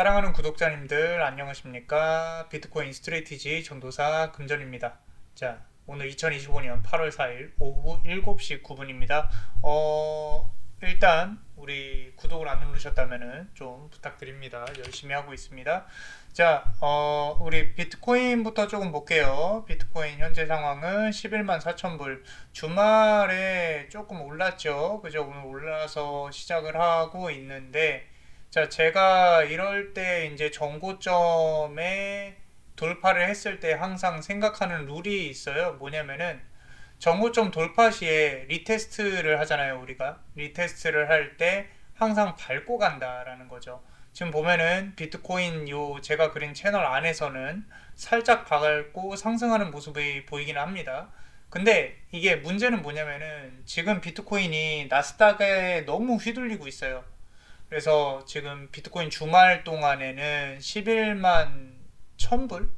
사랑하는 구독자님들 안녕하십니까? 비트코인 스트레티지 전도사 금전입니다. 자, 오늘 2025년 8월 4일 오후 7시 9분입니다. 일단 우리 구독을 안 누르셨다면 좀 부탁드립니다. 열심히 하고 있습니다. 자, 우리 비트코인부터 조금 볼게요. 비트코인 현재 상황은 11만 4천 불. 주말에 조금 올랐죠. 그죠? 오늘 올라서 시작을 하고 있는데 자, 제가 이럴 때 이제 정고점에 돌파를 했을 때 항상 생각하는 룰이 있어요. 뭐냐면은 정고점 돌파 시에 리테스트를 하잖아요, 우리가. 리테스트를 할 때 항상 밟고 간다라는 거죠. 지금 보면은 비트코인 요 제가 그린 채널 안에서는 살짝 밟고 상승하는 모습이 보이긴 합니다. 근데 이게 문제는 뭐냐면은 지금 비트코인이 나스닥에 너무 휘둘리고 있어요. 그래서 지금 비트코인 주말 동안에는 11만 1000불?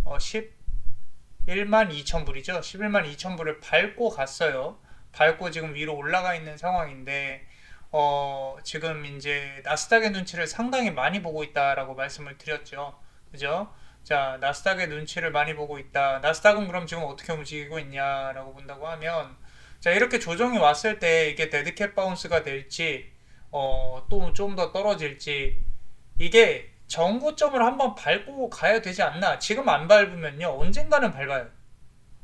11만 2000불이죠. 11만 2000불을 밟고 갔어요. 밟고 지금 위로 올라가 있는 상황인데, 지금 이제 나스닥의 눈치를 상당히 많이 보고 있다라고 말씀을 드렸죠. 그죠? 자, 나스닥의 눈치를 많이 보고 있다. 나스닥은 그럼 지금 어떻게 움직이고 있냐라고 본다고 하면, 자, 이렇게 조정이 왔을 때 이게 데드캣 바운스가 될지, 또 좀 더 떨어질지, 이게 정고점을 한번 밟고 가야 되지 않나. 지금 안 밟으면요, 언젠가는 밟아요.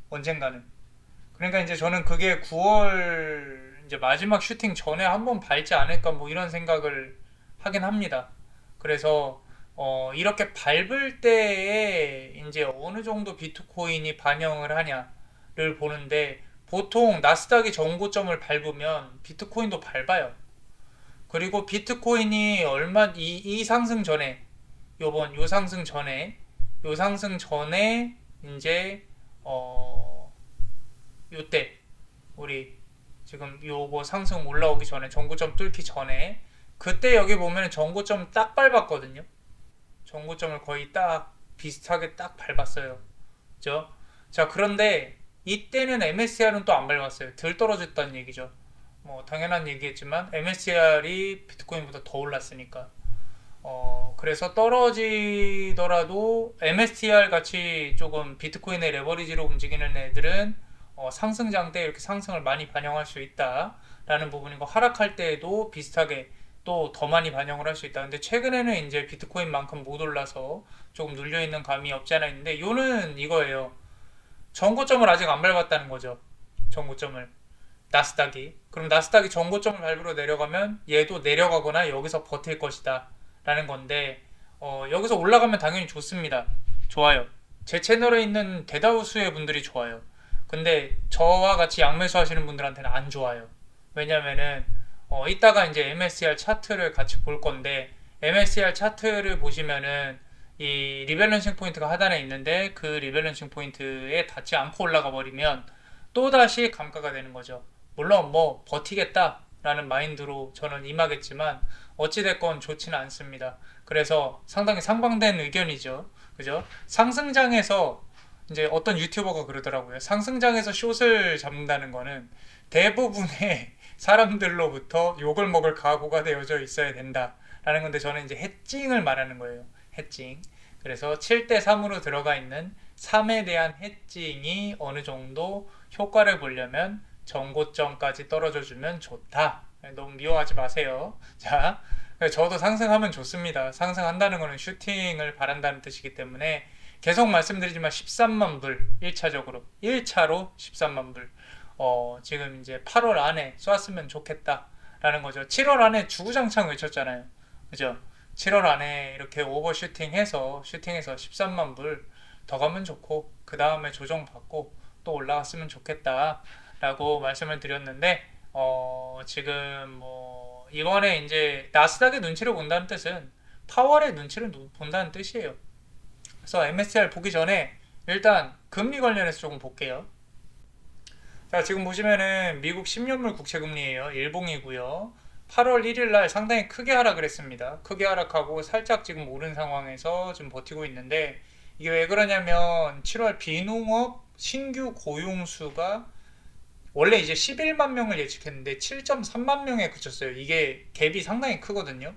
언젠가는. 그러니까 이제 저는 그게 9월 이제 마지막 슈팅 전에 한번 밟지 않을까 뭐 이런 생각을 하긴 합니다. 그래서 이렇게 밟을 때에 이제 어느 정도 비트코인이 반영을 하냐를 보는데 보통 나스닥이 정고점을 밟으면 비트코인도 밟아요. 그리고 비트코인이 이 상승 전에 요 상승 전에 요 상승 전에 이제 요때 우리 지금 요거 상승 올라오기 전에 정고점 뚫기 전에 그때 여기 보면 정고점 딱 밟았거든요. 정고점을 거의 딱 비슷하게 딱 밟았어요. 그죠? 자, 그런데 이때는 MSCR은 또 안 밟았어요. 덜 떨어졌다는 얘기죠. 뭐 당연한 얘기겠지만 MSCR이 비트코인보다 더 올랐으니까. 그래서 떨어지더라도 MSTR 같이 조금 비트코인의 레버리지로 움직이는 애들은 상승장 때 이렇게 상승을 많이 반영할 수 있다라는 부분이고 하락할 때에도 비슷하게 또 더 많이 반영을 할 수 있다. 근데 최근에는 이제 비트코인만큼 못 올라서 조금 눌려 있는 감이 없지 않아 있는데 요는 이거예요. 전고점을 아직 안 밟았다는 거죠. 전고점을. 나스닥이. 그럼 나스닥이 전고점을 밟으러 내려가면 얘도 내려가거나 여기서 버틸 것이다. 라는 건데, 여기서 올라가면 당연히 좋습니다. 좋아요. 제 채널에 있는 대다수의 분들이 좋아요. 근데 저와 같이 양매수 하시는 분들한테는 안 좋아요. 왜냐면은, 이따가 이제 MSCR 차트를 같이 볼 건데, MSCR 차트를 보시면은, 이 리밸런싱 포인트가 하단에 있는데, 그 리밸런싱 포인트에 닿지 않고 올라가 버리면, 또다시 감가가 되는 거죠. 물론 뭐 버티겠다라는 마인드로 저는 임하겠지만 어찌됐건 좋지는 않습니다. 그래서 상당히 상반된 의견이죠. 그죠? 상승장에서 이제 어떤 유튜버가 그러더라고요. 상승장에서 숏을 잡는다는 거는 대부분의 사람들로부터 욕을 먹을 각오가 되어져 있어야 된다라는 건데 저는 이제 해칭을 말하는 거예요. 해칭. 그래서 7대 3으로 들어가 있는 3에 대한 해칭이 어느 정도 효과를 보려면 정고점까지 떨어져 주면 좋다. 너무 미워하지 마세요. 자, 저도 상승하면 좋습니다. 상승한다는 것은 슈팅을 바란다는 뜻이기 때문에 계속 말씀드리지만 13만 불 1차적으로 1차로 13만 불 지금 이제 8월 안에 쏘았으면 좋겠다라는 거죠. 7월 안에 주구장창 외쳤잖아요. 그죠? 7월 안에 이렇게 오버슈팅해서 13만 불 더 가면 좋고 그 다음에 조정받고 또 올라갔으면 좋겠다라고 말씀을 드렸는데 지금 뭐 이번에 이제 나스닥의 눈치를 본다는 뜻은 파월의 눈치를 본다는 뜻이에요. 그래서 MSCR 보기 전에 일단 금리 관련해서 조금 볼게요. 자, 지금 보시면은 미국 10년물 국채금리예요. 일봉이고요. 8월 1일 날 상당히 크게 하락을 했습니다. 크게 하락하고 살짝 지금 오른 상황에서 좀 버티고 있는데 이게 왜 그러냐면 7월 비농업 신규 고용 수가 원래 이제 11만 명을 예측했는데 7.3만 명에 그쳤어요. 이게 갭이 상당히 크거든요.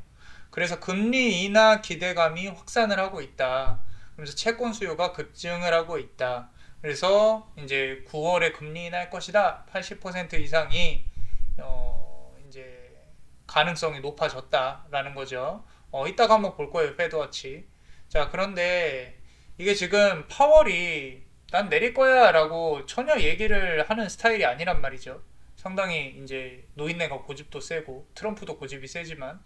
그래서 금리 인하 기대감이 확산을 하고 있다. 그래서 채권 수요가 급증을 하고 있다. 그래서 이제 9월에 금리 인하할 것이다. 80% 이상이 이제 가능성이 높아졌다라는 거죠. 이따가 한번 볼 거예요, 페드워치. 자, 그런데 이게 지금 파월이 난 내릴 거야 라고 전혀 얘기를 하는 스타일이 아니란 말이죠. 상당히 이제 노인네가 고집도 세고 트럼프도 고집이 세지만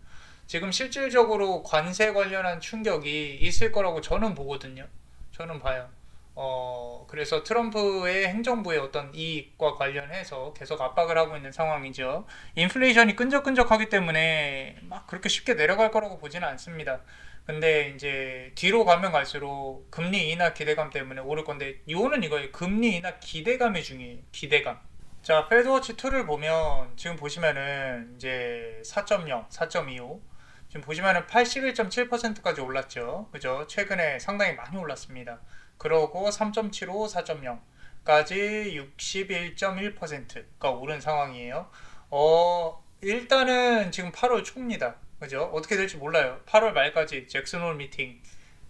지금 실질적으로 관세 관련한 충격이 있을 거라고 저는 보거든요. 저는 봐요. 그래서 트럼프의 행정부의 어떤 이익과 관련해서 계속 압박을 하고 있는 상황이죠. 인플레이션이 끈적끈적하기 때문에 막 그렇게 쉽게 내려갈 거라고 보지는 않습니다. 근데 이제 뒤로 가면 갈수록 금리 인하 기대감 때문에 오를 건데 이거는 이거예요. 금리 인하 기대감이 중요해요. 기대감. 자, 페드워치 2를 보면 지금 보시면은 이제 4.0, 4.25 지금 보시면은 81.7%까지 올랐죠. 그죠? 최근에 상당히 많이 올랐습니다. 그러고 3.75, 4.0까지 61.1%가 오른 상황이에요. 일단은 지금 8월 초입니다. 그죠? 어떻게 될지 몰라요. 8월 말까지 잭슨홀 미팅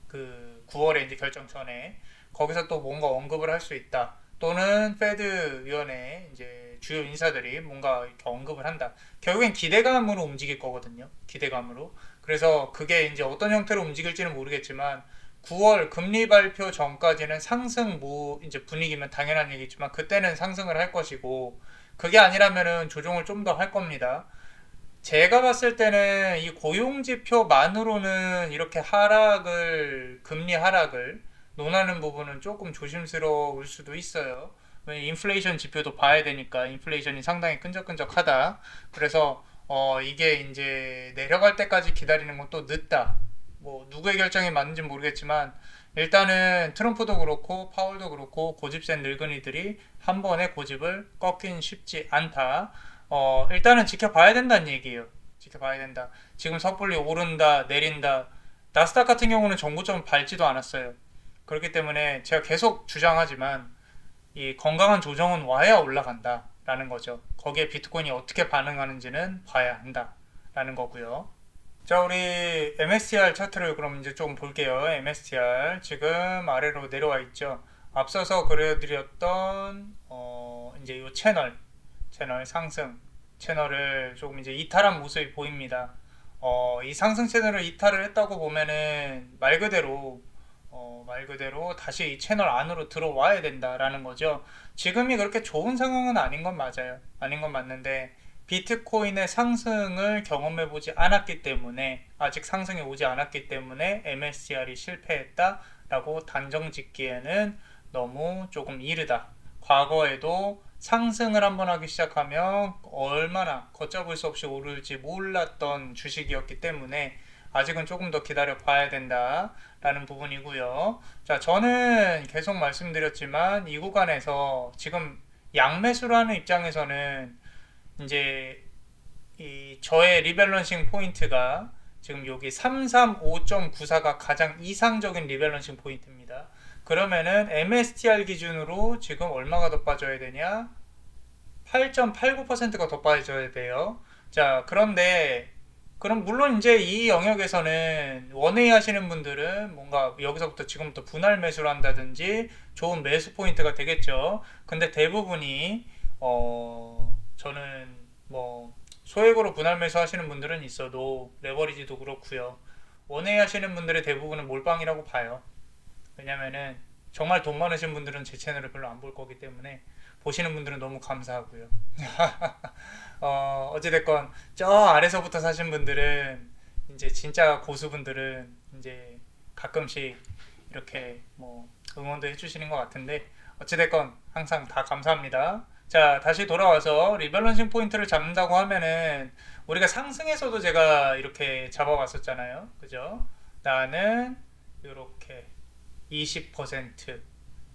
그 9월에 이제 결정 전에 거기서 또 뭔가 언급을 할 수 있다. 또는 페드 위원회 이제 주요 인사들이 뭔가 이렇게 언급을 한다. 결국엔 기대감으로 움직일 거거든요. 기대감으로. 그래서 그게 이제 어떤 형태로 움직일지는 모르겠지만 9월 금리 발표 전까지는 상승 뭐 이제 분위기면 당연한 얘기지만 그때는 상승을 할 것이고 그게 아니라면은 조정을 좀 더 할 겁니다. 제가 봤을 때는 이 고용 지표만으로는 이렇게 금리 하락을 논하는 부분은 조금 조심스러울 수도 있어요. 왜냐 인플레이션 지표도 봐야 되니까 인플레이션이 상당히 끈적끈적하다. 그래서 이게 이제 내려갈 때까지 기다리는 건 또 늦다. 뭐 누구의 결정이 맞는지 모르겠지만 일단은 트럼프도 그렇고 파월도 그렇고 고집 센 늙은이들이 한 번에 고집을 꺾긴 쉽지 않다. 일단은 지켜봐야 된다는 얘기예요. 지켜봐야 된다. 지금 섣불리 오른다, 내린다. 나스닥 같은 경우는 정고점 밟지도 않았어요. 그렇기 때문에 제가 계속 주장하지만 이 건강한 조정은 와야 올라간다라는 거죠. 거기에 비트코인이 어떻게 반응하는지는 봐야 한다라는 거고요. 자, 우리 MSTR 차트를 그럼 이제 좀 볼게요. MSTR 지금 아래로 내려와 있죠. 앞서서 그려드렸던 이제 이 채널 상승 채널을 조금 이제 이탈한 모습이 보입니다. 이 상승 채널을 이탈을 했다고 보면은 말 그대로 다시 이 채널 안으로 들어와야 된다라는 거죠. 지금이 그렇게 좋은 상황은 아닌 건 맞아요. 아닌 건 맞는데 비트코인의 상승을 경험해 보지 않았기 때문에 아직 상승이 오지 않았기 때문에 MSCR이 실패했다라고 단정 짓기에는 너무 조금 이르다. 과거에도 상승을 한번 하기 시작하면 얼마나 걷잡을 수 없이 오를지 몰랐던 주식이었기 때문에 아직은 조금 더 기다려 봐야 된다라는 부분이고요. 자, 저는 계속 말씀드렸지만 이 구간에서 지금 양매수를 하는 입장에서는 이제 이 저의 리밸런싱 포인트가 지금 여기 335.94가 가장 이상적인 리밸런싱 포인트입니다. 그러면은 MSTR 기준으로 지금 얼마가 더 빠져야 되냐? 8.89%가 더 빠져야 돼요. 자, 그런데 그럼 물론 이제 이 영역에서는 원웨이 하시는 분들은 뭔가 여기서부터 지금부터 분할 매수를 한다든지 좋은 매수 포인트가 되겠죠. 근데 대부분이 저는 뭐 소액으로 분할 매수 하시는 분들은 있어도 레버리지도 그렇고요. 원웨이 하시는 분들의 대부분은 몰빵이라고 봐요. 왜냐면은 정말 돈 많으신 분들은 제 채널을 별로 안 볼 거기 때문에 보시는 분들은 너무 감사하고요. 어찌됐건 저 아래서부터 사신 분들은 이제 진짜 고수분들은 이제 가끔씩 이렇게 뭐 응원도 해주시는 것 같은데 어찌됐건 항상 다 감사합니다. 자, 다시 돌아와서 리밸런싱 포인트를 잡는다고 하면은 우리가 상승에서도 제가 이렇게 잡아봤었잖아요. 그죠? 나는 이렇게 20%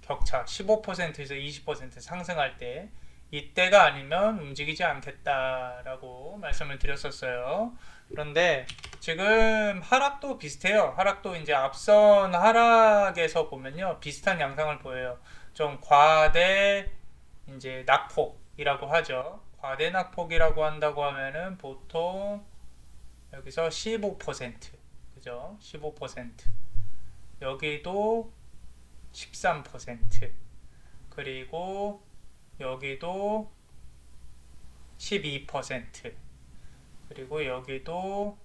격차 15%에서 20% 상승할 때 이때가 아니면 움직이지 않겠다라고 말씀을 드렸었어요. 그런데 지금 하락도 비슷해요. 하락도 이제 앞선 하락에서 보면요. 비슷한 양상을 보여요. 좀 과대 이제 낙폭이라고 하죠. 과대 낙폭이라고 한다고 하면은 보통 여기서 15%, 그죠? 15%. 여기도 13%. 그리고 여기도 12%. 그리고 여기도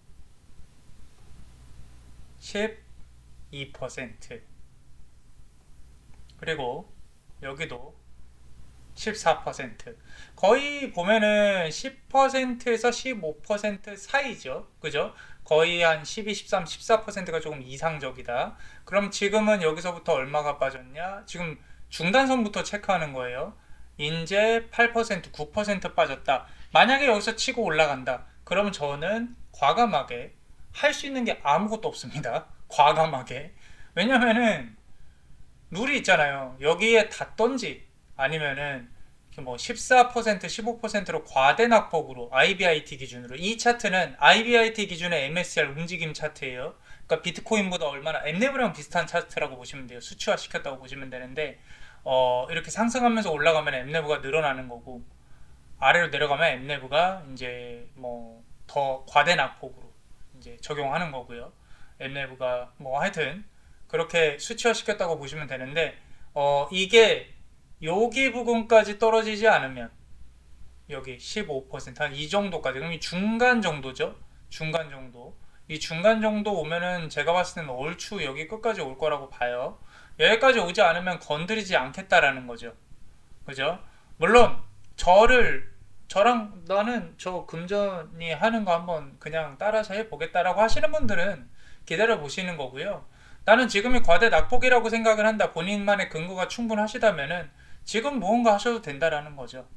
12%. 그리고 여기도 14%. 거의 보면은 10%에서 15% 사이죠. 그죠? 거의 한 12, 13, 14%가 조금 이상적이다. 그럼 지금은 여기서부터 얼마가 빠졌냐? 지금 중단선부터 체크하는 거예요. 이제 8%, 9% 빠졌다. 만약에 여기서 치고 올라간다. 그러면 저는 과감하게 할 수 있는 게 아무것도 없습니다. 과감하게. 왜냐면은 룰이 있잖아요. 여기에 닿던지 아니면은 뭐 14%, 15%로 과대 낙폭으로 IBIT 기준으로 이 차트는 IBIT 기준의 MSCR 움직임 차트예요. 그러니까 비트코인보다 얼마나 엠네브랑 비슷한 차트라고 보시면 돼요. 수치화 시켰다고 보시면 되는데 이렇게 상승하면서 올라가면 엠네브가 늘어나는 거고 아래로 내려가면 엠네브가 이제 뭐 더 과대 낙폭으로 이제 적용하는 거고요. 엠네브가 뭐 하여튼 그렇게 수치화 시켰다고 보시면 되는데 이게 여기 부분까지 떨어지지 않으면 여기 15%한 이 정도까지 그럼 이 중간 정도죠. 중간 정도. 이 중간 정도 오면은 제가 봤을 때는 얼추 여기 끝까지 올 거라고 봐요. 여기까지 오지 않으면 건드리지 않겠다라는 거죠. 그죠? 물론 저랑 나는 저 금전이 하는 거 한번 그냥 따라서 해보겠다라고 하시는 분들은 기다려 보시는 거고요. 나는 지금이 과대 낙폭이라고 생각을 한다. 본인만의 근거가 충분하시다면은 지금 무언가 하셔도 된다라는 거죠.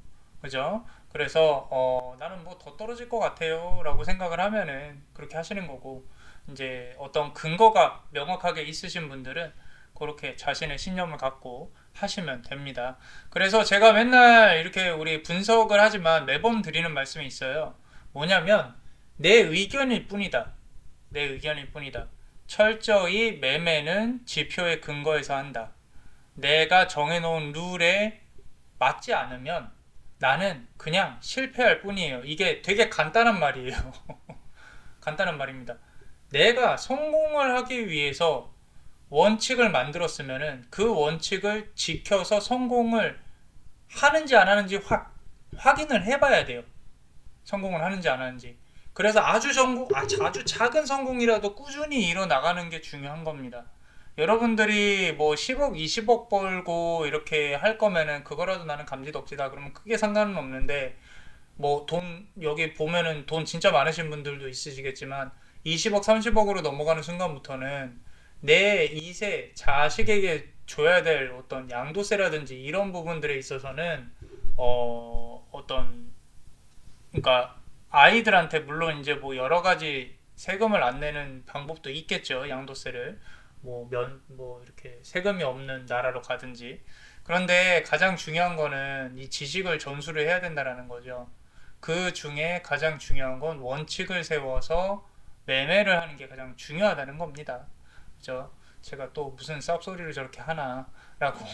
그죠? 그래서 나는 뭐 더 떨어질 것 같아요 라고 생각을 하면은 그렇게 하시는 거고 이제 어떤 근거가 명확하게 있으신 분들은 그렇게 자신의 신념을 갖고 하시면 됩니다. 그래서 제가 맨날 이렇게 우리 분석을 하지만 매번 드리는 말씀이 있어요. 뭐냐면 내 의견일 뿐이다. 내 의견일 뿐이다. 철저히 매매는 지표에 근거해서 한다. 내가 정해놓은 룰에 맞지 않으면 나는 그냥 실패할 뿐이에요. 이게 되게 간단한 말이에요. 간단한 말입니다. 내가 성공을 하기 위해서 원칙을 만들었으면은 그 원칙을 지켜서 성공을 하는지 안 하는지 확인을 해봐야 돼요. 성공을 하는지 안 하는지. 그래서 아주 작은 성공이라도 꾸준히 이뤄 나가는 게 중요한 겁니다. 여러분들이 뭐 10억, 20억 벌고 이렇게 할 거면은 그거라도 나는 감지덕지다. 그러면 크게 상관은 없는데 뭐 여기 보면은 돈 진짜 많으신 분들도 있으시겠지만 20억, 30억으로 넘어가는 순간부터는 내 2세 자식에게 줘야 될 어떤 양도세라든지 이런 부분들에 있어서는 어떤 그러니까 아이들한테 물론 이제 뭐 여러 가지 세금을 안 내는 방법도 있겠죠. 양도세를 뭐 이렇게 세금이 없는 나라로 가든지. 그런데 가장 중요한 거는 이 지식을 전수를 해야 된다라는 거죠. 그 중에 가장 중요한 건 원칙을 세워서 매매를 하는 게 가장 중요하다는 겁니다. 그죠? 제가 또 무슨 쌉소리를 저렇게 하나라고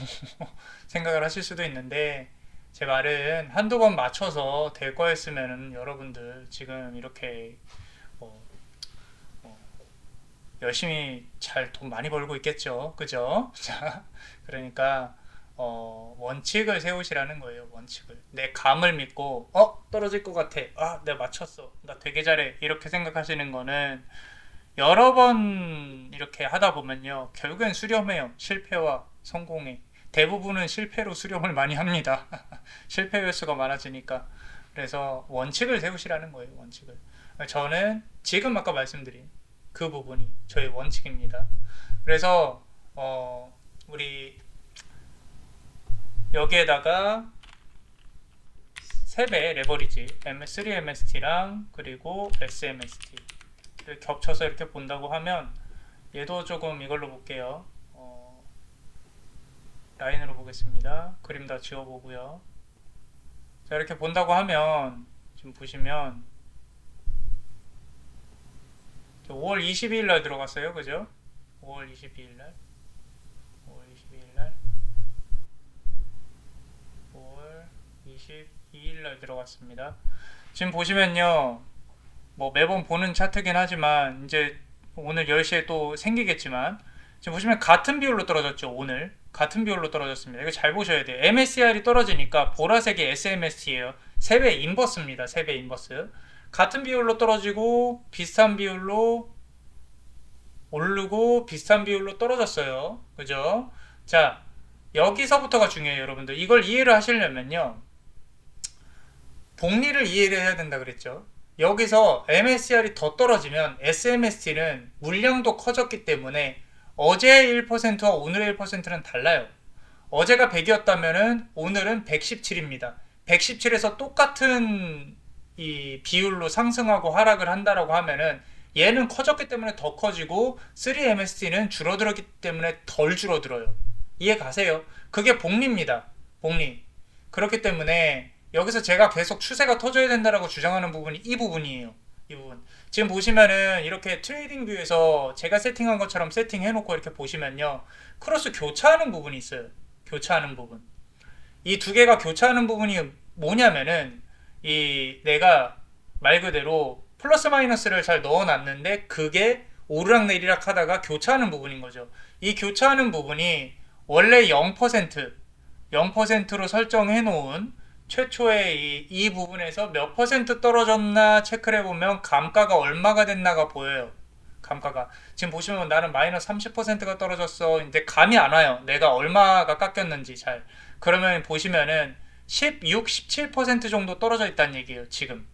생각을 하실 수도 있는데 제 말은 한두 번 맞춰서 될 거였으면은 여러분들 지금 이렇게 뭐, 뭐 열심히 잘 돈 많이 벌고 있겠죠. 그죠? 자, 그러니까 원칙을 세우시라는 거예요. 원칙을. 내 감을 믿고 떨어질 것 같아. 아, 내가 맞췄어. 나 되게 잘해. 이렇게 생각하시는 거는 여러 번 이렇게 하다 보면요. 결국엔 수렴해요. 실패와 성공에. 대부분은 실패로 수렴을 많이 합니다. 실패 횟수가 많아지니까. 그래서 원칙을 세우시라는 거예요. 원칙을. 저는 지금 아까 말씀드린 그 부분이 저의 원칙입니다. 그래서 우리 여기에다가 3배 레버리지 MS3MST랑 그리고 SMST를 겹쳐서 이렇게 본다고 하면 얘도 조금 이걸로 볼게요. 라인으로 보겠습니다. 그림 다 지워보고요. 자, 이렇게 본다고 하면 지금 보시면 5월 22일 날 들어갔어요. 그죠? 5월 22일 날 5월 22일 날 5월 22일 날 들어갔습니다. 지금 보시면요. 뭐 매번 보는 차트긴 하지만 이제 오늘 10시에 또 생기겠지만 지금 보시면 같은 비율로 떨어졌죠. 오늘 같은 비율로 떨어졌습니다. 이거 잘 보셔야 돼요. MSCR이 떨어지니까 보라색이 SMST예요. 3배 인버스입니다. 3배 인버스. 같은 비율로 떨어지고 비슷한 비율로 오르고 비슷한 비율로 떨어졌어요. 그죠? 자, 여기서부터가 중요해요, 여러분들. 이걸 이해를 하시려면요. 복리를 이해를 해야 된다 그랬죠. 여기서 MSCR이 더 떨어지면 SMST는 물량도 커졌기 때문에 어제의 1%와 오늘의 1%는 달라요. 어제가 100이었다면 오늘은 117입니다. 117에서 똑같은 이 비율로 상승하고 하락을 한다라고 하면은 얘는 커졌기 때문에 더 커지고 3MST는 줄어들었기 때문에 덜 줄어들어요. 이해 가세요? 그게 복리입니다. 복리. 그렇기 때문에 여기서 제가 계속 추세가 터져야 된다라고 주장하는 부분이 이 부분이에요. 이 부분. 지금 보시면은 이렇게 트레이딩 뷰에서 제가 세팅한 것처럼 세팅해놓고 이렇게 보시면요. 크로스 교차하는 부분이 있어요. 교차하는 부분. 이 두 개가 교차하는 부분이 뭐냐면은 이 내가 말 그대로 플러스 마이너스를 잘 넣어놨는데 그게 오르락내리락 하다가 교차하는 부분인 거죠. 이 교차하는 부분이 원래 0%로 설정해 놓은 최초의 이 부분에서 몇 퍼센트 떨어졌나 체크를 해보면 감가가 얼마가 됐나가 보여요. 감가가 지금 보시면 나는 마이너스 30%가 떨어졌어. 근데 감이 안 와요. 내가 얼마가 깎였는지 잘. 그러면 보시면은 16, 17% 정도 떨어져 있다는 얘기예요. 지금.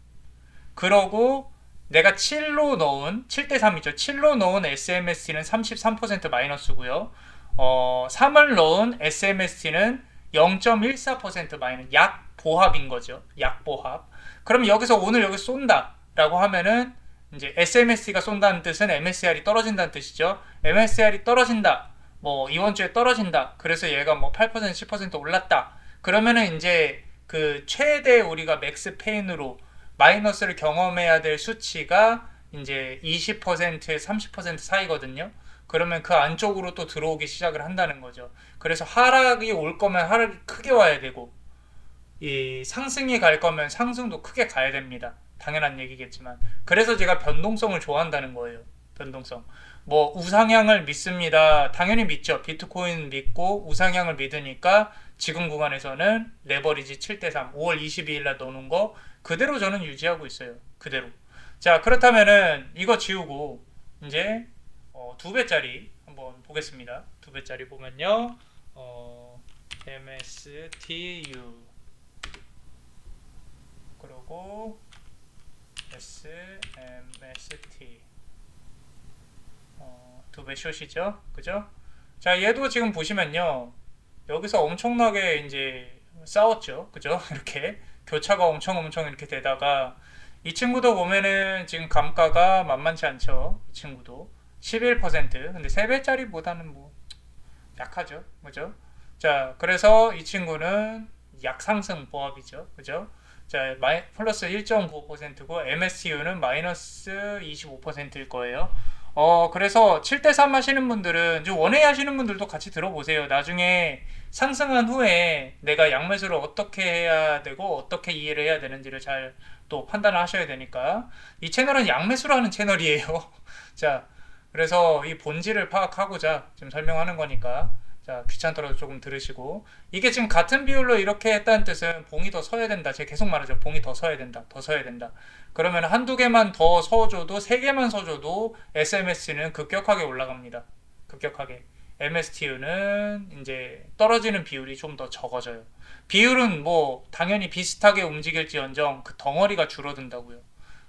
그러고 내가 7로 넣은 7대 3이죠. 7로 넣은 SMST는 33% 마이너스고요. 3을 넣은 SMST는 0.14% 마이너스 약 보합인 거죠. 약 보합. 그럼 여기서 오늘 여기 쏜다라고 하면은 이제 SMST가 쏜다는 뜻은 MSCR이 떨어진다는 뜻이죠. MSCR이 떨어진다. 뭐 이번 주에 떨어진다. 그래서 얘가 뭐 8% 10% 올랐다. 그러면은 이제 그 최대 우리가 맥스 페인으로 마이너스를 경험해야 될 수치가 이제 20% 30% 사이거든요. 그러면 그 안쪽으로 또 들어오기 시작을 한다는 거죠. 그래서 하락이 올 거면 하락이 크게 와야 되고 이 상승이 갈 거면 상승도 크게 가야 됩니다. 당연한 얘기겠지만. 그래서 제가 변동성을 좋아한다는 거예요. 변동성. 뭐 우상향을 믿습니다. 당연히 믿죠. 비트코인 믿고 우상향을 믿으니까 지금 구간에서는 레버리지 7대3 5월 22일 날 넣는 거 그대로 저는 유지하고 있어요. 그대로. 자, 그렇다면은 이거 지우고 이제 두 배짜리 한번 보겠습니다. 두 배짜리 보면요. MSTU 그리고 SMST 두 배 숏이죠. 그죠? 자, 얘도 지금 보시면요. 여기서 엄청나게 이제 싸웠죠. 그죠? 이렇게 교차가 엄청 이렇게 되다가 이 친구도 보면은 지금 감가가 만만치 않죠. 이 친구도 11% 근데 3배짜리보다는 뭐 약하죠. 그죠? 자, 그래서 이 친구는 약상승 보합이죠. 그죠? 자, 플러스 1.95%고 MSTU는 마이너스 25%일 거예요. 그래서 7대3 하시는 분들은 좀 원웨이 하시는 분들도 같이 들어보세요. 나중에 상승한 후에 내가 양매수를 어떻게 해야 되고 어떻게 이해를 해야 되는지를 잘 또 판단을 하셔야 되니까 이 채널은 양매수를 하는 채널이에요. 자, 그래서 이 본질을 파악하고자 지금 설명하는 거니까 자, 귀찮더라도 조금 들으시고 이게 지금 같은 비율로 이렇게 했다는 뜻은 봉이 더 서야 된다. 제가 계속 말하죠. 봉이 더 서야 된다. 더 서야 된다. 그러면 한두 개만 더 서줘도 세 개만 서줘도 SMS는 급격하게 올라갑니다. 급격하게. MSTU는 이제 떨어지는 비율이 좀 더 적어져요. 비율은 뭐 당연히 비슷하게 움직일지언정 그 덩어리가 줄어든다고요.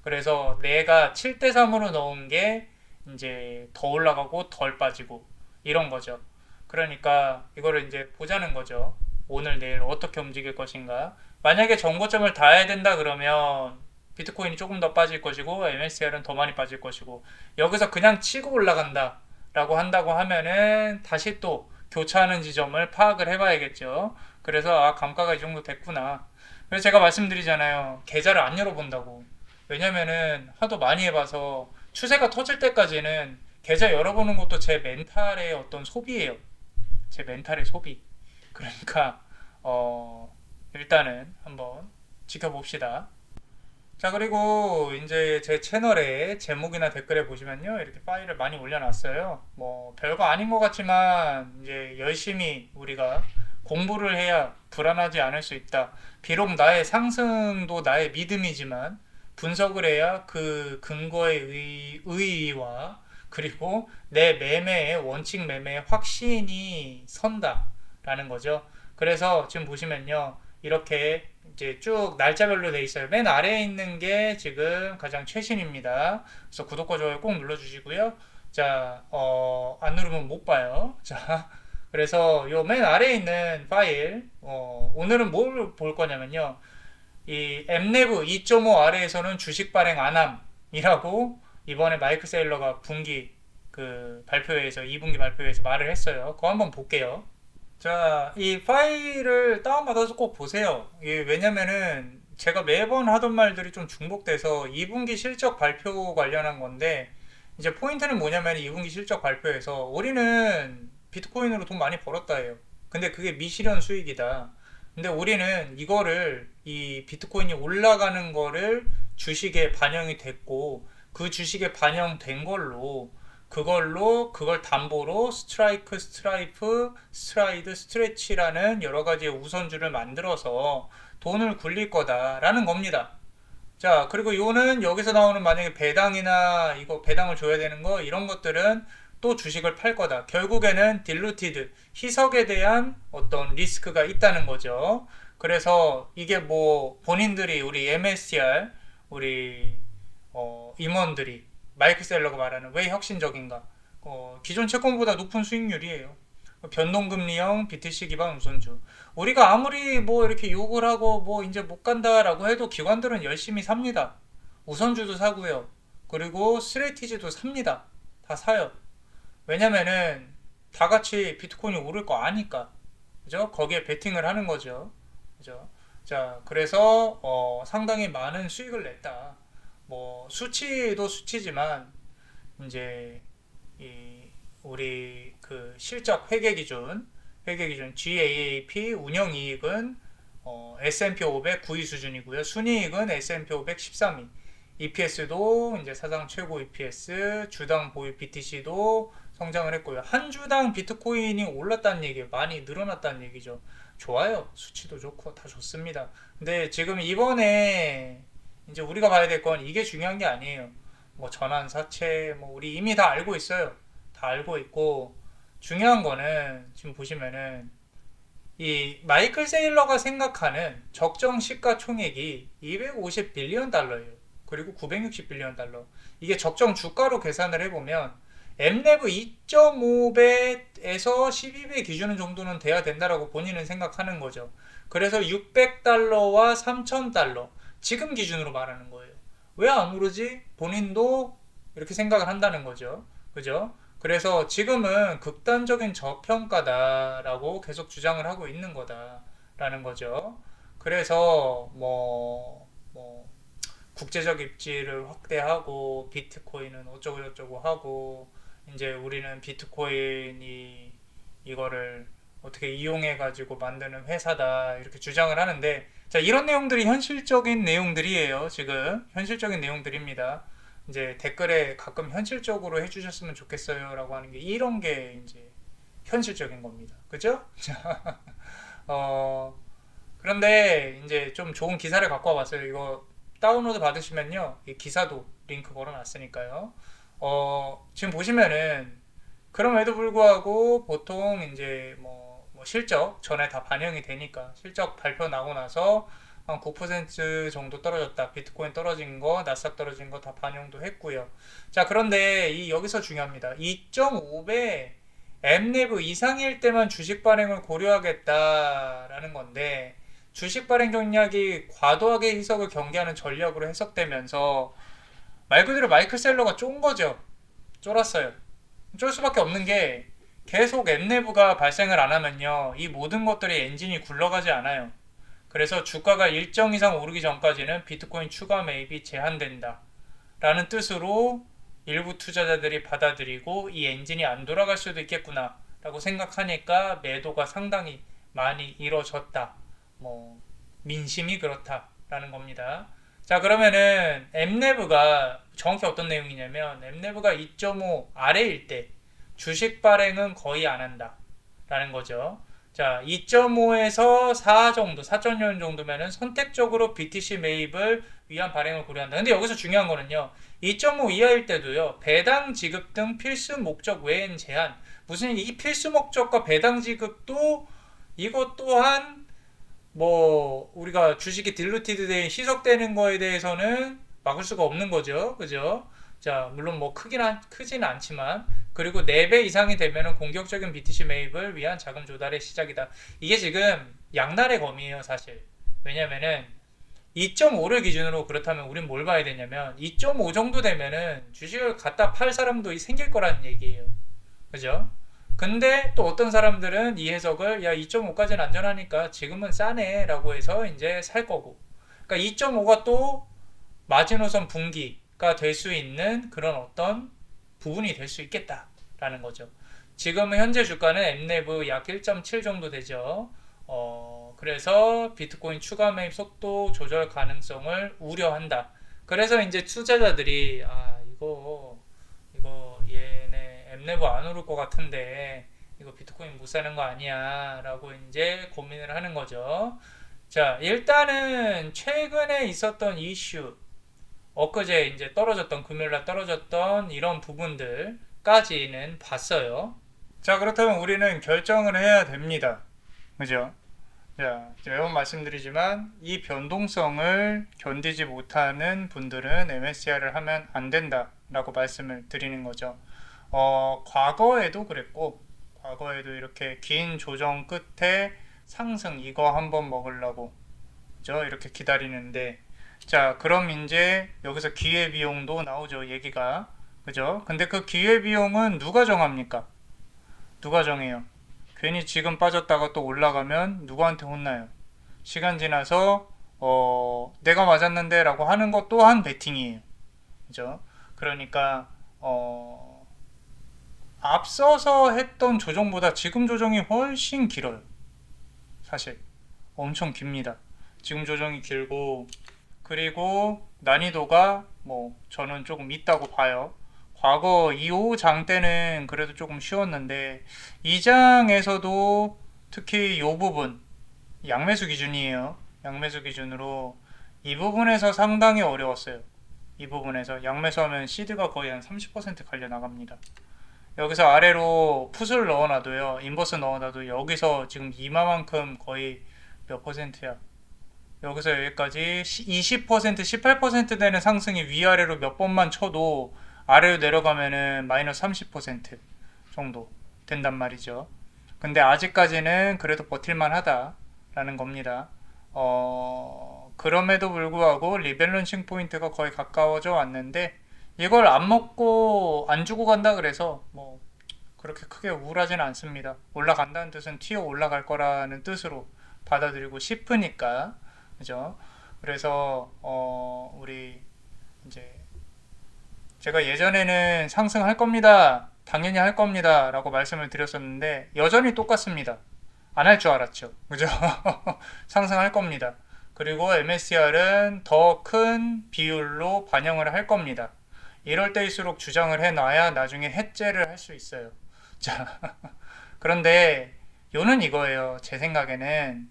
그래서 내가 7대3으로 넣은 게 이제 더 올라가고 덜 빠지고 이런 거죠. 그러니까 이거를 이제 보자는 거죠. 오늘 내일 어떻게 움직일 것인가. 만약에 정고점을 닿아야 된다 그러면 비트코인이 조금 더 빠질 것이고 MSCR은 더 많이 빠질 것이고 여기서 그냥 치고 올라간다 라고 한다고 하면은 다시 또 교차하는 지점을 파악을 해봐야겠죠. 그래서 감가가 이 정도 됐구나. 그래서 제가 말씀드리잖아요. 계좌를 안 열어본다고. 왜냐면은 하도 많이 해봐서 추세가 터질 때까지는 계좌 열어보는 것도 제 멘탈의 어떤 소비예요. 제 멘탈의 소비. 그러니까 일단은 한번 지켜봅시다. 자, 그리고 이제 제 채널에 제목이나 댓글에 보시면요. 이렇게 파일을 많이 올려놨어요. 뭐, 별거 아닌 것 같지만, 이제 열심히 우리가 공부를 해야 불안하지 않을 수 있다. 비록 나의 상승도 나의 믿음이지만, 분석을 해야 그 근거의 의의와 그리고 내 매매의 원칙 매매의 확신이 선다라는 거죠. 그래서 지금 보시면요. 이렇게 이제 쭉 날짜별로 돼 있어요. 맨 아래에 있는 게 지금 가장 최신입니다. 그래서 구독과 좋아요 꼭 눌러주시고요. 자, 안 누르면 못 봐요. 자, 그래서 요 맨 아래에 있는 파일, 오늘은 뭘 볼 거냐면요. 이 엠내부 2.5 아래에서는 주식 발행 안함이라고 이번에 마이크 세일러가 분기 그 발표회에서 2분기 발표회에서 말을 했어요. 그거 한번 볼게요. 자, 이 파일을 다운받아서 꼭 보세요. 이게 왜냐면은 제가 매번 하던 말들이 좀 중복돼서 2분기 실적 발표 관련한 건데 이제 포인트는 뭐냐면 2분기 실적 발표에서 우리는 비트코인으로 돈 많이 벌었다 해요. 근데 그게 미실현 수익이다. 근데 우리는 이거를 이 비트코인이 올라가는 거를 주식에 반영이 됐고 그 주식에 반영된 걸로 그걸 담보로 스트라이크, 스트라이프, 스트라이드, 스트레치라는 여러 가지의 우선주를 만들어서 돈을 굴릴 거다라는 겁니다. 자, 그리고 요는 여기서 나오는 만약에 배당이나 이거 배당을 줘야 되는 거 이런 것들은 또 주식을 팔 거다. 결국에는 딜루티드, 희석에 대한 어떤 리스크가 있다는 거죠. 그래서 이게 뭐 본인들이 우리 MSTR, 우리 임원들이 마이크 셀러가 말하는 왜 혁신적인가? 기존 채권보다 높은 수익률이에요. 변동금리형 BTC 기반 우선주. 우리가 아무리 뭐 이렇게 욕을 하고 뭐 이제 못 간다라고 해도 기관들은 열심히 삽니다. 우선주도 사고요. 그리고 스트레티지도 삽니다. 다 사요. 왜냐면은 다 같이 비트코인이 오를 거 아니까. 그죠? 거기에 베팅을 하는 거죠. 그죠? 자, 그래서 상당히 많은 수익을 냈다. 뭐 수치도 수치지만 이제 이 우리 그 실적 회계 기준 GAAP 운영 이익은 S&P 500 9위 수준이고요. 순이익은 S&P 500 13위. EPS도 이제 사상 최고 EPS, 주당 보유 BTC도 성장을 했고요. 한 주당 비트코인이 올랐다는 얘기예요. 많이 늘어났다는 얘기죠. 좋아요. 수치도 좋고 다 좋습니다. 근데 지금 이번에 이제 우리가 봐야 될 건 이게 중요한 게 아니에요. 뭐 전환 사채 뭐 우리 이미 다 알고 있어요. 다 알고 있고 중요한 거는 지금 보시면은 이 마이클 세일러가 생각하는 적정 시가총액이 250 빌리언 달러예요. 그리고 960 빌리언 달러. 이게 적정 주가로 계산을 해보면 엠레브 2.5배에서 12배 기준 정도는 돼야 된다라고 본인은 생각하는 거죠. 그래서 600달러와 3000달러 지금 기준으로 말하는 거예요. 왜 안 오르지? 본인도 이렇게 생각을 한다는 거죠. 그죠? 그래서 지금은 극단적인 저평가다라고 계속 주장을 하고 있는 거다라는 거죠. 그래서 뭐 국제적 입지를 확대하고 비트코인은 어쩌고 저쩌고 하고 이제 우리는 비트코인이 이거를 어떻게 이용해 가지고 만드는 회사다 이렇게 주장을 하는데 자 이런 내용들이 현실적인 내용들이에요. 지금 현실적인 내용들입니다. 이제 댓글에 가끔 현실적으로 해주셨으면 좋겠어요라고 하는 게 이런 게 이제 현실적인 겁니다. 그죠? 어, 그런데 이제 좀 좋은 기사를 갖고 와봤어요. 이거 다운로드 받으시면요. 이 기사도 링크 걸어놨으니까요. 지금 보시면은 그럼에도 불구하고 보통 이제 뭐 실적 전에 다 반영이 되니까 실적 발표 나고 나서 한 9% 정도 떨어졌다. 비트코인 떨어진 거, 나스닥 떨어진 거 다 반영도 했고요. 자, 그런데 여기서 중요합니다. 2.5배 엠리브 이상일 때만 주식 발행을 고려하겠다라는 건데 주식 발행 전략이 과도하게 희석을 경계하는 전략으로 해석되면서 말 그대로 마이클 셀러가 쫀 거죠. 쫄았어요. 쫄 수밖에 없는 게 계속 엠내부가 발생을 안 하면요. 이 모든 것들이 엔진이 굴러가지 않아요. 그래서 주가가 일정 이상 오르기 전까지는 비트코인 추가 매입이 제한된다. 라는 뜻으로 일부 투자자들이 받아들이고 이 엔진이 안 돌아갈 수도 있겠구나. 라고 생각하니까 매도가 상당히 많이 이뤄졌다. 뭐, 민심이 그렇다라는 겁니다. 자, 그러면은 엠레브가 정확히 어떤 내용이냐면 엠레브가 2.5 아래일 때 주식 발행은 거의 안 한다 라는 거죠. 자, 2.5에서 4 정도, 4.0 정도면은 선택적으로 BTC 매입을 위한 발행을 고려한다. 근데 여기서 중요한 거는요. 2.5 이하일 때도요. 배당 지급 등 필수 목적 외엔 제한. 무슨 이 필수 목적과 배당 지급도 이것 또한 뭐 우리가 주식이 딜루티드 돼 희석되는 거에 대해서는 막을 수가 없는 거죠. 그죠? 자, 물론 뭐 크지는 않지만 그리고 4배 이상이 되면은 공격적인 BTC 매입을 위한 자금 조달의 시작이다. 이게 지금 양날의 검이에요, 사실. 왜냐면은 2.5를 기준으로 그렇다면 우린 뭘 봐야 되냐면 2.5 정도 되면은 주식을 갖다 팔 사람도 생길 거라는 얘기예요. 그죠? 근데 또 어떤 사람들은 이 해석을 야 2.5까지는 안전하니까 지금은 싸네 라고 해서 이제 살 거고, 그러니까 2.5가 또 마지노선 분기가 될 수 있는 그런 어떤 부분이 될 수 있겠다라는 거죠. 지금 현재 주가는 엠레브 약 1.7 정도 되죠. 그래서 비트코인 추가 매입 속도 조절 가능성을 우려한다. 그래서 이제 투자자들이 이거 얘네 엠레버 안 오를 것 같은데 이거 비트코인 못 사는 거 아니야 라고 이제 고민을 하는 거죠. 자, 일단은 최근에 있었던 이슈, 엊그제 이제 떨어졌던, 금요일날 떨어졌던 이런 부분들까지는 봤어요. 자, 그렇다면 우리는 결정을 해야 됩니다. 그죠? 자, 매번 말씀드리지만 이 변동성을 견디지 못하는 분들은 MSCI를 하면 안 된다라고 말씀을 드리는 거죠. 과거에도 그랬고, 과거에도 이렇게 긴 조정 끝에 상승 이거 한번 먹으려고 그죠? 이렇게 기다리는데, 자, 그럼 이제 여기서 기회비용도 나오죠, 얘기가. 그죠? 근데 그 기회비용은 누가 정합니까? 누가 정해요? 괜히 지금 빠졌다가 또 올라가면 누구한테 혼나요? 시간 지나서 내가 맞았는데 라고 하는 것 또한 베팅이에요. 그죠? 그러니까 앞서서 했던 조정보다 지금 조정이 훨씬 길어요. 사실 엄청 깁니다. 지금 조정이 길고, 그리고 난이도가 뭐 저는 조금 있다고 봐요. 과거 2호 장 때는 그래도 조금 쉬웠는데 이 장에서도 특히 이 부분 양매수 기준이에요. 양매수 기준으로 이 부분에서 상당히 어려웠어요. 이 부분에서 양매수하면 시드가 거의 한 30% 갈려 나갑니다. 여기서 아래로 풋을 넣어놔도요, 인버스 넣어놔도 여기서 지금 이마만큼 거의 몇 퍼센트야? 여기서 여기까지 20%, 18% 되는 상승이 위아래로 몇 번만 쳐도 아래로 내려가면은 마이너스 30% 정도 된단 말이죠. 근데 아직까지는 그래도 버틸만 하다라는 겁니다. 그럼에도 불구하고 리밸런싱 포인트가 거의 가까워져 왔는데 이걸 안 먹고 안 주고 간다 그래서 뭐 그렇게 크게 우울하지는 않습니다. 올라간다는 뜻은 튀어 올라갈 거라는 뜻으로 받아들이고 싶으니까. 그죠? 그래서 우리 이제 제가 예전에는 상승할 겁니다. 당연히 할 겁니다. 라고 말씀을 드렸었는데 여전히 똑같습니다. 안 할 줄 알았죠. 그죠? 상승할 겁니다. 그리고 MSCR은 더 큰 비율로 반영을 할 겁니다. 이럴 때일수록 주장을 해놔야 나중에 해제를 할 수 있어요. 자, 그런데 요는 이거예요. 제 생각에는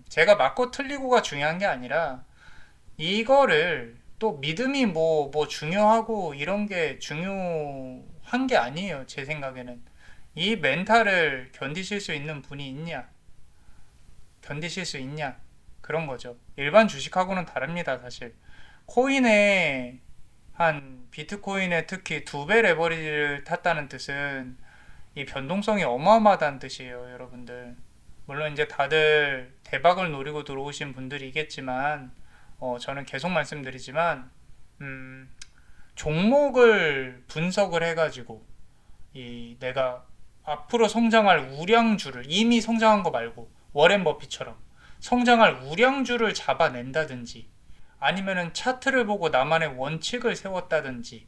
제가 맞고 틀리고가 중요한 게 아니라 이거를 또 믿음이 뭐 중요하고 이런 게 중요한 게 아니에요. 제 생각에는 이 멘탈을 견디실 수 있는 분이 있냐, 견디실 수 있냐, 그런 거죠. 일반 주식하고는 다릅니다. 사실 코인에 한 비트코인에 특히 2배 레버리지를 탔다는 뜻은 이 변동성이 어마어마하다는 뜻이에요, 여러분들. 물론 이제 다들 대박을 노리고 들어오신 분들이겠지만, 저는 계속 말씀드리지만, 종목을 분석을 해가지고, 내가 앞으로 성장할 우량주를, 이미 성장한 거 말고, 워렌 버핏처럼, 성장할 우량주를 잡아낸다든지, 아니면은 차트를 보고 나만의 원칙을 세웠다든지,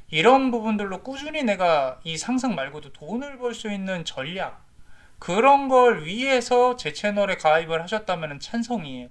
이런 부분들로 꾸준히 내가 이 상승 말고도 돈을 벌 수 있는 전략, 그런 걸 위해서 제 채널에 가입을 하셨다면 찬성이에요.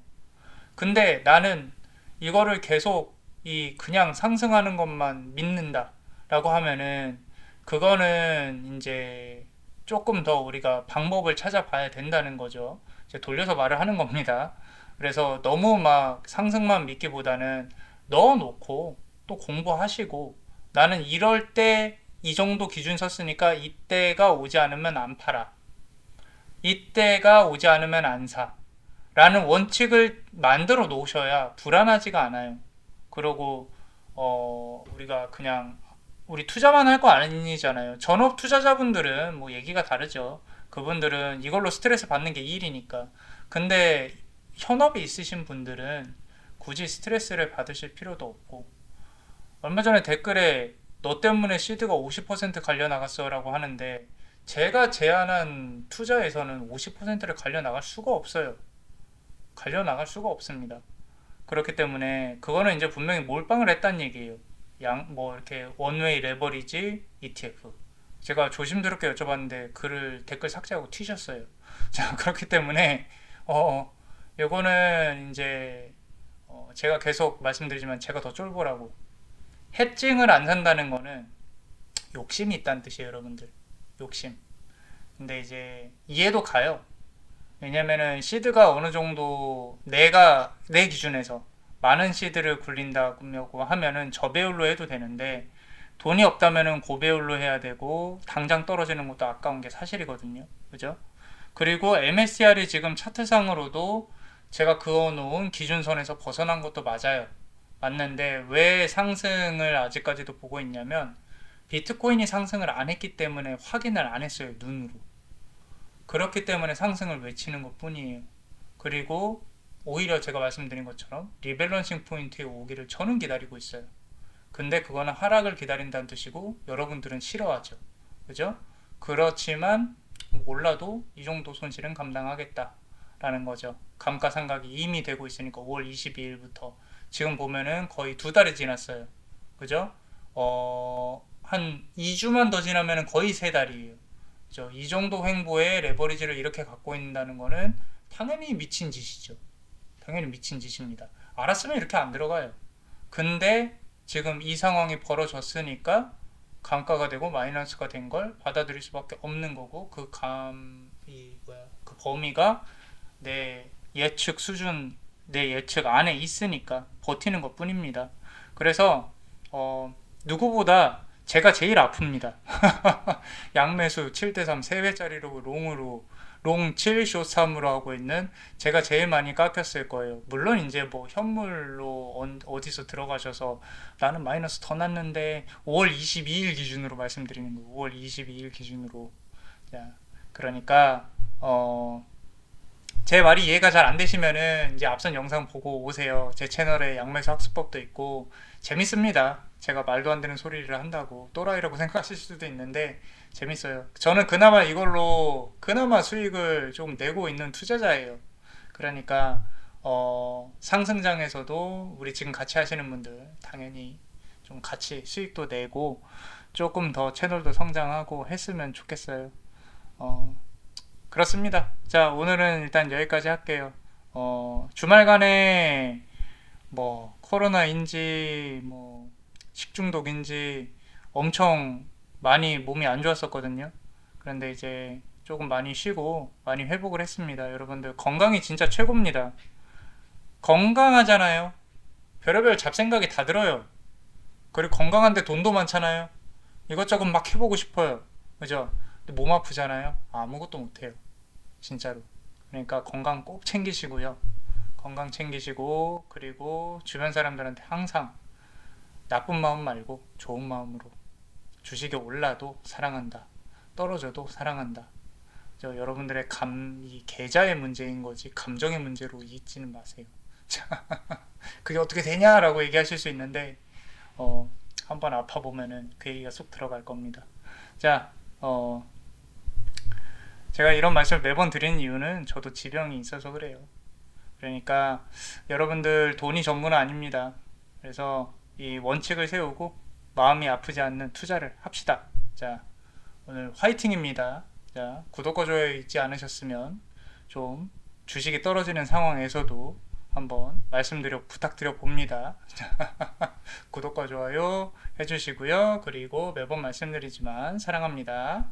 근데 나는 이거를 계속 이 그냥 상승하는 것만 믿는다라고 하면은 그거는 이제 조금 더 우리가 방법을 찾아봐야 된다는 거죠. 이제 돌려서 말을 하는 겁니다. 그래서 너무 막 상승만 믿기보다는 넣어놓고 또 공부하시고 나는 이럴 때 이 정도 기준 섰으니까 이때가 오지 않으면 안 팔아. 이때가 오지 않으면 안 사. 라는 원칙을 만들어 놓으셔야 불안하지가 않아요. 그리고 우리가 그냥 우리 투자만 할 거 아니잖아요. 전업 투자자분들은 뭐 얘기가 다르죠. 그분들은 이걸로 스트레스 받는 게 일이니까. 근데 현업이 있으신 분들은 굳이 스트레스를 받으실 필요도 없고 얼마 전에 댓글에 너 때문에 시드가 50% 갈려 나갔어라고 하는데 제가 제안한 투자에서는 50%를 갈려 나갈 수가 없어요. 갈려 나갈 수가 없습니다. 그렇기 때문에 그거는 이제 분명히 몰빵을 했다는 얘기예요. 뭐 이렇게 원웨이 레버리지 ETF. 제가 조심스럽게 여쭤봤는데 글을 댓글 삭제하고 튀셨어요. 자, 그렇기 때문에 요거는 이제 제가 계속 말씀드리지만 제가 더 쫄보라고 해칭을 안 산다는 거는 욕심이 있다는 뜻이에요, 여러분들. 욕심. 근데 이제 이해도 가요. 왜냐면은 시드가 어느 정도 내가 내 기준에서 많은 시드를 굴린다고 하면은 저배율로 해도 되는데 돈이 없다면은 고배율로 해야 되고 당장 떨어지는 것도 아까운 게 사실이거든요. 그죠? 그리고 MSCR이 지금 차트상으로도 제가 그어놓은 기준선에서 벗어난 것도 맞아요. 맞는데 왜 상승을 아직까지도 보고 있냐면 비트코인이 상승을 안 했기 때문에 확인을 안 했어요, 눈으로. 그렇기 때문에 상승을 외치는 것 뿐이에요. 그리고 오히려 제가 말씀드린 것처럼 리밸런싱 포인트에 오기를 저는 기다리고 있어요. 근데 그거는 하락을 기다린다는 뜻이고 여러분들은 싫어하죠. 그죠? 그렇지만 몰라도 이 정도 손실은 감당하겠다라는 거죠. 감가상각이 이미 되고 있으니까 5월 22일부터 지금 보면은 거의 두 달이 지났어요. 그죠? 한 2주만 더 지나면은 거의 세 달이에요. 그죠? 이 정도 횡보에 레버리지를 이렇게 갖고 있다는 거는 당연히 미친 짓이죠. 당연히 미친 짓입니다. 알았으면 이렇게 안 들어가요. 근데 지금 이 상황이 벌어졌으니까 감가가 되고 마이너스가 된 걸 받아들일 수밖에 없는 거고 그 범위가 내 예측 수준, 내 예측 안에 있으니까 버티는 것 뿐입니다. 그래서 누구보다 제가 제일 아픕니다. 양매수 7대3 3회짜리로 롱으로 롱 7, 숏 3으로 하고 있는 제가 제일 많이 깎였을 거예요. 물론 이제 뭐 현물로 어디서 들어가셔서 나는 마이너스 더 났는데 5월 22일 기준으로 말씀드리는 거예요. 5월 22일 기준으로. 자, 그러니까 제 말이 이해가 잘 안 되시면은 이제 앞선 영상 보고 오세요. 제 채널에 양매수 학습법도 있고 재밌습니다. 제가 말도 안 되는 소리를 한다고 또라이라고 생각하실 수도 있는데 재밌어요. 저는 그나마 이걸로 그나마 수익을 좀 내고 있는 투자자예요. 그러니까 상승장에서도 우리 지금 같이 하시는 분들 당연히 좀 같이 수익도 내고 조금 더 채널도 성장하고 했으면 좋겠어요. 어, 그렇습니다. 자, 오늘은 일단 여기까지 할게요. 주말간에 뭐 코로나인지 뭐 식중독인지 엄청 많이 몸이 안 좋았었거든요. 그런데 이제 조금 많이 쉬고 많이 회복을 했습니다. 여러분들 건강이 진짜 최고입니다. 건강하잖아요. 별의별 잡생각이 다 들어요. 그리고 건강한데 돈도 많잖아요. 이것저것 막 해보고 싶어요. 그죠? 근데 몸 아프잖아요. 아무것도 못해요. 진짜로. 그러니까 건강 꼭 챙기시고요. 건강 챙기시고 그리고 주변 사람들한테 항상 나쁜 마음 말고 좋은 마음으로 주식이 올라도 사랑한다. 떨어져도 사랑한다. 여러분들의 이 계좌의 문제인 거지 감정의 문제로 잊지는 마세요. 그게 어떻게 되냐라고 얘기하실 수 있는데 한번 아파 보면은 그 얘기가 쏙 들어갈 겁니다. 자, 제가 이런 말씀을 매번 드리는 이유는 저도 지병이 있어서 그래요. 그러니까 여러분들 돈이 전부는 아닙니다. 그래서 이 원칙을 세우고 마음이 아프지 않는 투자를 합시다. 자, 오늘 화이팅입니다. 자, 구독과 좋아요 잊지 않으셨으면 좀 주식이 떨어지는 상황에서도 한번 부탁드려 봅니다. 구독과 좋아요 해주시고요. 그리고 매번 말씀드리지만 사랑합니다.